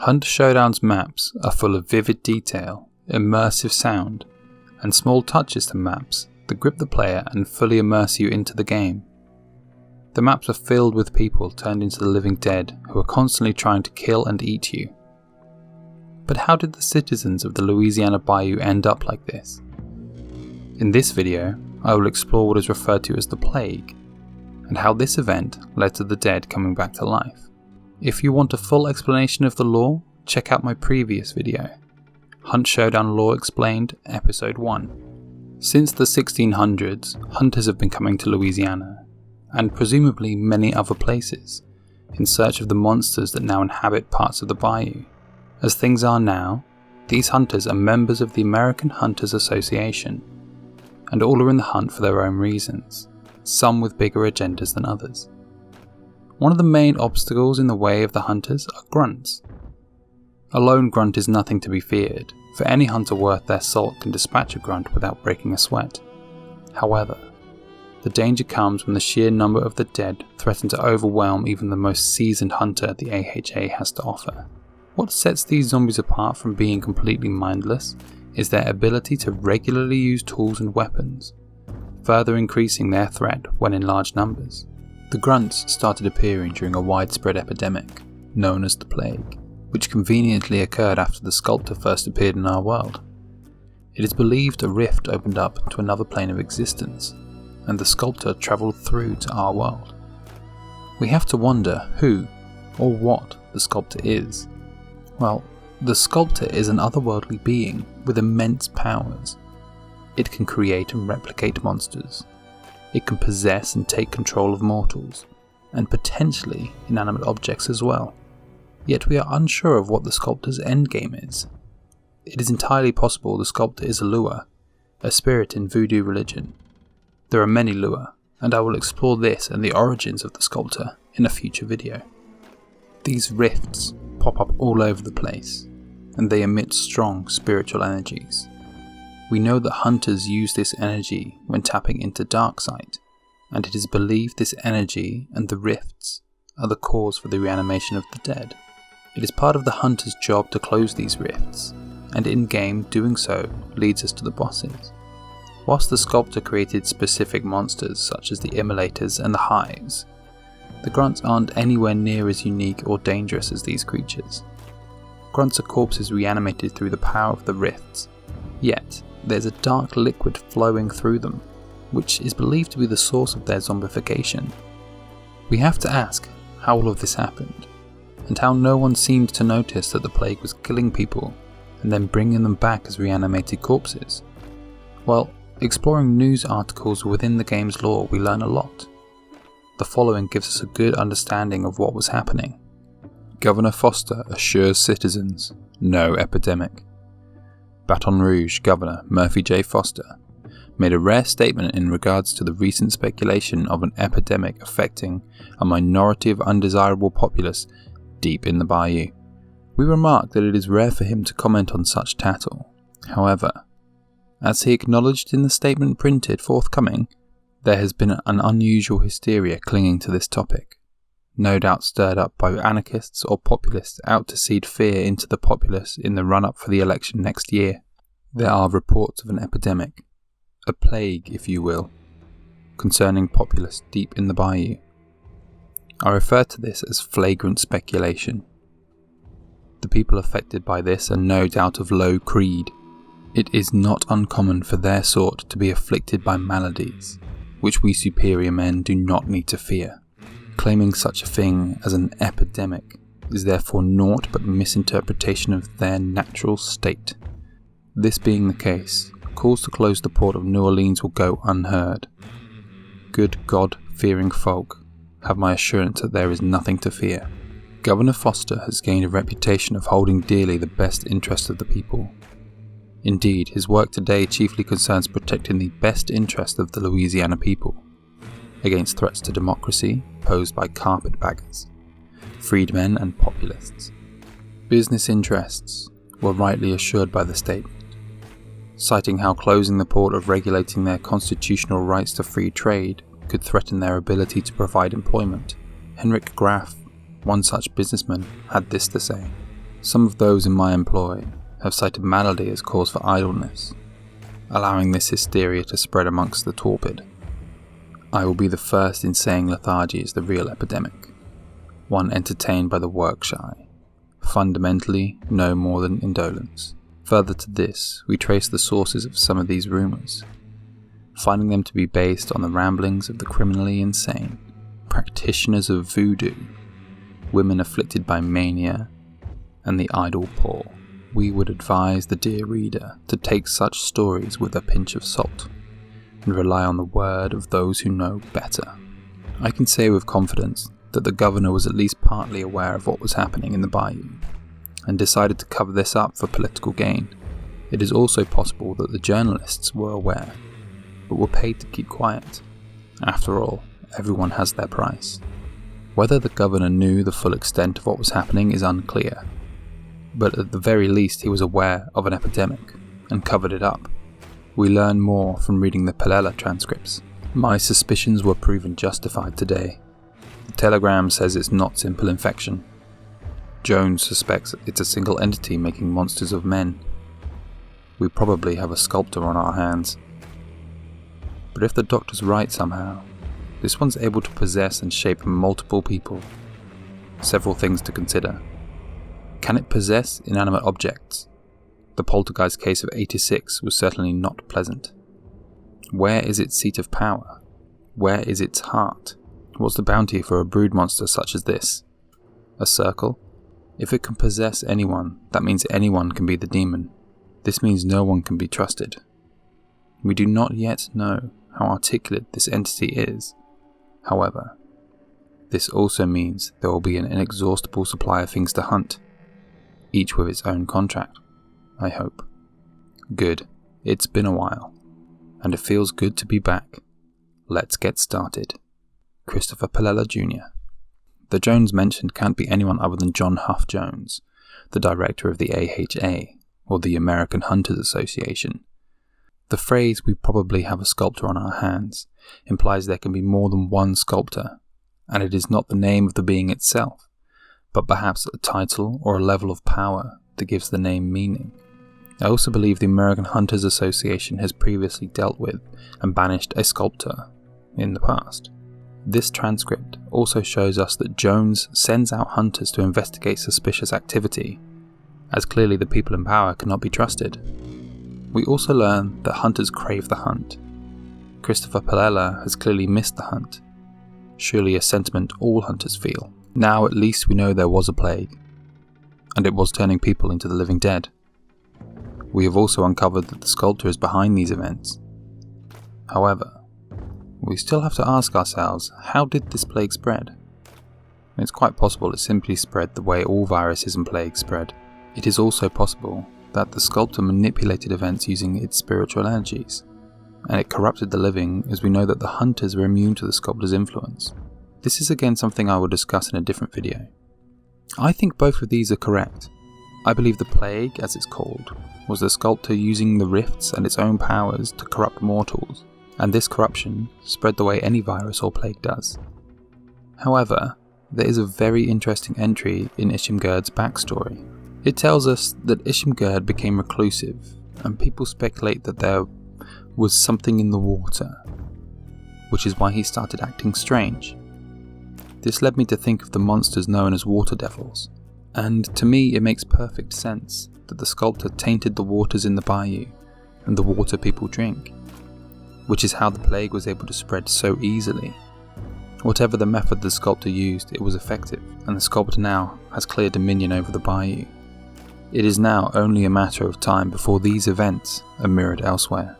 Hunt Showdown's maps are full of vivid detail, immersive sound, and small touches to maps that grip the player and fully immerse you into the game. The maps are filled with people turned into the living dead who are constantly trying to kill and eat you. But how did the citizens of the Louisiana Bayou end up like this? In this video, I will explore what is referred to as the Plague, and how this event led to the dead coming back to life. If you want a full explanation of the lore, check out my previous video, Hunt Showdown Lore Explained, Episode 1. Since the 1600s, hunters have been coming to Louisiana, and presumably many other places, in search of the monsters that now inhabit parts of the bayou. As things are now, these hunters are members of the American Hunters Association, and all are in the hunt for their own reasons, some with bigger agendas than others. One of the main obstacles in the way of the hunters are grunts. A lone grunt is nothing to be feared, for any hunter worth their salt can dispatch a grunt without breaking a sweat. However, the danger comes when the sheer number of the dead threaten to overwhelm even the most seasoned hunter the AHA has to offer. What sets these zombies apart from being completely mindless is their ability to regularly use tools and weapons, further increasing their threat when in large numbers. The grunts started appearing during a widespread epidemic, known as the Plague, which conveniently occurred after the Sculptor first appeared in our world. It is believed a rift opened up to another plane of existence, and the Sculptor travelled through to our world. We have to wonder who, or what, the Sculptor is. Well, the Sculptor is an otherworldly being with immense powers. It can create and replicate monsters. It can possess and take control of mortals, and potentially inanimate objects as well. Yet we are unsure of what the Sculptor's endgame is. It is entirely possible the Sculptor is a lure, a spirit in voodoo religion. There are many lure, and I will explore this and the origins of the Sculptor in a future video. These rifts pop up all over the place, and they emit strong spiritual energies. We know that hunters use this energy when tapping into darksight, and it is believed this energy and the rifts are the cause for the reanimation of the dead. It is part of the hunter's job to close these rifts, and in-game doing so leads us to the bosses. Whilst the Sculptor created specific monsters such as the Immolators and the Hives, the grunts aren't anywhere near as unique or dangerous as these creatures. Grunts are corpses reanimated through the power of the rifts, yet there's a dark liquid flowing through them, which is believed to be the source of their zombification. We have to ask how all of this happened, and how no one seemed to notice that the Plague was killing people and then bringing them back as reanimated corpses. Well, exploring news articles within the game's lore, we learn a lot. The following gives us a good understanding of what was happening. Governor Foster assures citizens no epidemic. Baton Rouge Governor Murphy J. Foster made a rare statement in regards to the recent speculation of an epidemic affecting a minority of undesirable populace deep in the bayou. We remark that it is rare for him to comment on such tattle. However, as he acknowledged in the statement printed forthcoming, there has been an unusual hysteria clinging to this topic, no doubt stirred up by anarchists or populists out to seed fear into the populace in the run-up for the election next year. There are reports of an epidemic, a plague if you will, concerning populace deep in the bayou. I refer to this as flagrant speculation. The people affected by this are no doubt of low creed. It is not uncommon for their sort to be afflicted by maladies, which we superior men do not need to fear. Claiming such a thing as an epidemic is therefore naught but misinterpretation of their natural state. This being the case, calls to close the port of New Orleans will go unheard. Good God-fearing folk have my assurance that there is nothing to fear. Governor Foster has gained a reputation of holding dearly the best interests of the people. Indeed, his work today chiefly concerns protecting the best interest of the Louisiana people against threats to democracy posed by carpetbaggers, freedmen and populists. Business interests were rightly assured by the statement, citing how closing the port of regulating their constitutional rights to free trade could threaten their ability to provide employment. Henrik Graff, one such businessman, had this to say: Some of those in my employ have cited malady as cause for idleness, allowing this hysteria to spread amongst the torpid. I will be the first in saying lethargy is the real epidemic, one entertained by the work-shy, fundamentally no more than indolence. Further to this, we trace the sources of some of these rumours, finding them to be based on the ramblings of the criminally insane, practitioners of voodoo, women afflicted by mania, and the idle poor. We would advise the dear reader to take such stories with a pinch of salt, and rely on the word of those who know better. I can say with confidence that the governor was at least partly aware of what was happening in the bayou, and decided to cover this up for political gain. It is also possible that the journalists were aware, but were paid to keep quiet. After all, everyone has their price. Whether the governor knew the full extent of what was happening is unclear, but at the very least he was aware of an epidemic, and covered it up. We learn more from reading the Pelela transcripts. My suspicions were proven justified today. The telegram says it's not simple infection. Jones suspects it's a single entity making monsters of men. We probably have a sculptor on our hands. But if the doctor's right somehow, this one's able to possess and shape multiple people. Several things to consider. Can it possess inanimate objects? The poltergeist case of 86 was certainly not pleasant. Where is its seat of power? Where is its heart? What's the bounty for a brood monster such as this? A circle? If it can possess anyone, that means anyone can be the demon. This means no one can be trusted. We do not yet know how articulate this entity is. However, this also means there will be an inexhaustible supply of things to hunt, each with its own contract, I hope. Good. It's been a while, and it feels good to be back. Let's get started. Christopher Pelela Jr. The Jones mentioned can't be anyone other than John Huff Jones, the director of the AHA, or the American Hunters Association. The phrase "we probably have a sculptor on our hands" implies there can be more than one sculptor, and it is not the name of the being itself, but perhaps a title or a level of power that gives the name meaning. I also believe the American Hunters Association has previously dealt with and banished a sculptor in the past. This transcript also shows us that Jones sends out hunters to investigate suspicious activity, as clearly the people in power cannot be trusted. We also learn that hunters crave the hunt. Christopher Pelela has clearly missed the hunt, surely a sentiment all hunters feel. Now at least we know there was a plague, and it was turning people into the living dead. We have also uncovered that the sculptor is behind these events. However, we still have to ask ourselves, how did this plague spread? It's quite possible it simply spread the way all viruses and plagues spread. It is also possible that the sculptor manipulated events using its spiritual energies, and it corrupted the living, as we know that the hunters were immune to the sculptor's influence. This is again something I will discuss in a different video. I think both of these are correct. I believe the plague, as it's called, was the sculptor using the rifts and its own powers to corrupt mortals, and this corruption spread the way any virus or plague does. However, there is a very interesting entry in Ishimgerd's backstory. It tells us that Ishimgerd became reclusive, and people speculate that there was something in the water, which is why he started acting strange. This led me to think of the monsters known as water devils, and to me it makes perfect sense that the sculptor tainted the waters in the bayou and the water people drink, which is how the plague was able to spread so easily. Whatever the method the sculptor used, it was effective, and the sculptor now has clear dominion over the bayou. It is now only a matter of time before these events are mirrored elsewhere.